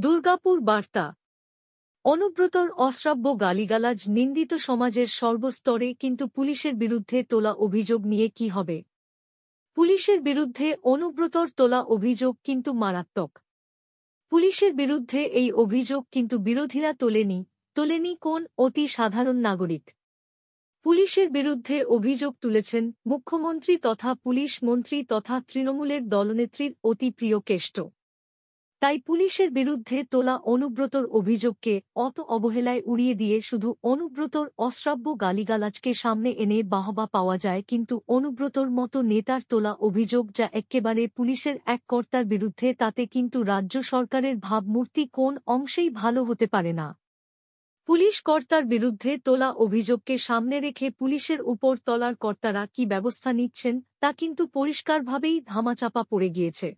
দুর্গাপুর বার্তা। অনুব্রতর অশ্রাব্য গালিগালাজ নিন্দিত সমাজের সর্বস্তরে, কিন্তু পুলিশের বিরুদ্ধে তোলা অভিযোগ নিয়ে কি হবে? পুলিশের বিরুদ্ধে অনুব্রতর তোলা অভিযোগ কিন্তু মারাত্মক। পুলিশের বিরুদ্ধে এই অভিযোগ কিন্তু বিরোধীরা তোলেনি কোন অতি সাধারণ নাগরিক। পুলিশের বিরুদ্ধে অভিযোগ তুলেছেন মুখ্যমন্ত্রী তথা পুলিশ মন্ত্রী তথা তৃণমূলের দলনেত্রীর অতি প্রিয় কেষ্ট। তাই পুলিশের বিরুদ্ধে তোলা অনুব্রতর অভিযোগকে অত অবহেলায় উড়িয়ে দিয়ে শুধু অনুব্রতর অশ্রাব্য গালিগালাজকে সামনে এনে বাহবা পাওয়া যায়, কিন্তু অনুব্রতর মতো নেতার তোলা অভিযোগ যা এক্কেবারে পুলিশের এক কর্তার বিরুদ্ধে, তাতে কিন্তু রাজ্য সরকারের ভাবমূর্তি কোন অংশেই ভালো হতে পারে না। পুলিশ কর্তার বিরুদ্ধে তোলা অভিযোগকে সামনে রেখে পুলিশের উপর তলার কর্তারা কি ব্যবস্থা নিচ্ছেন তা কিন্তু পরিষ্কারভাবেই ধামাচাপা পড়ে গিয়েছে।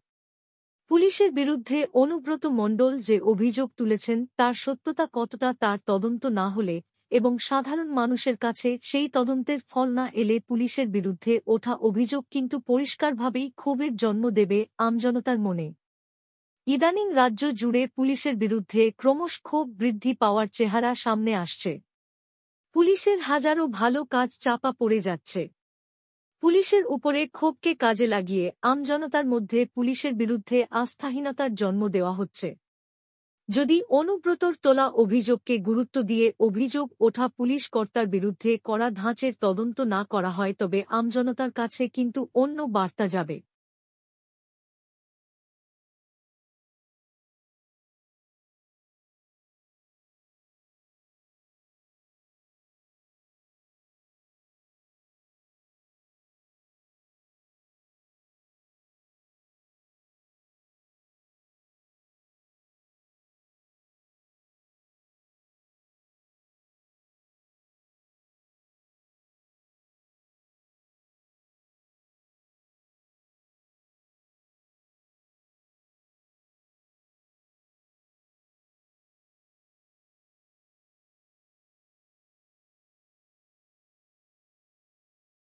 পুলিশের বিরুদ্ধে অনুব্রত মণ্ডল যে অভিযোগ তুলেছেন তার সত্যতা কতটা, তার তদন্ত না হলে এবং সাধারণ মানুষের কাছে সেই তদন্তের ফল না এলে পুলিশের বিরুদ্ধে ওঠা অভিযোগ কিন্তু পরিষ্কারভাবেই ক্ষোভের জন্ম দেবে আমজনতার মনে। ইদানিং রাজ্য জুড়ে পুলিশের বিরুদ্ধে ক্রমশ ক্ষোভ বৃদ্ধি পাওয়ার চেহারা সামনে আসছে। পুলিশের হাজারো ভালো কাজ চাপা পড়ে যাচ্ছে। পুলিশের উপরে ক্ষোভকে কাজে লাগিয়ে আমজনতার মধ্যে পুলিশের বিরুদ্ধে আস্থাহীনতার জন্ম দেওয়া হচ্ছে। যদি অনুব্রতর তোলা অভিযোগকে গুরুত্ব দিয়ে অভিযোগ ওঠা পুলিশ কর্তার বিরুদ্ধে কড়া ধাঁচের তদন্ত না করা হয়, তবে আমজনতার কাছে কিন্তু অন্য বার্তা যাবে।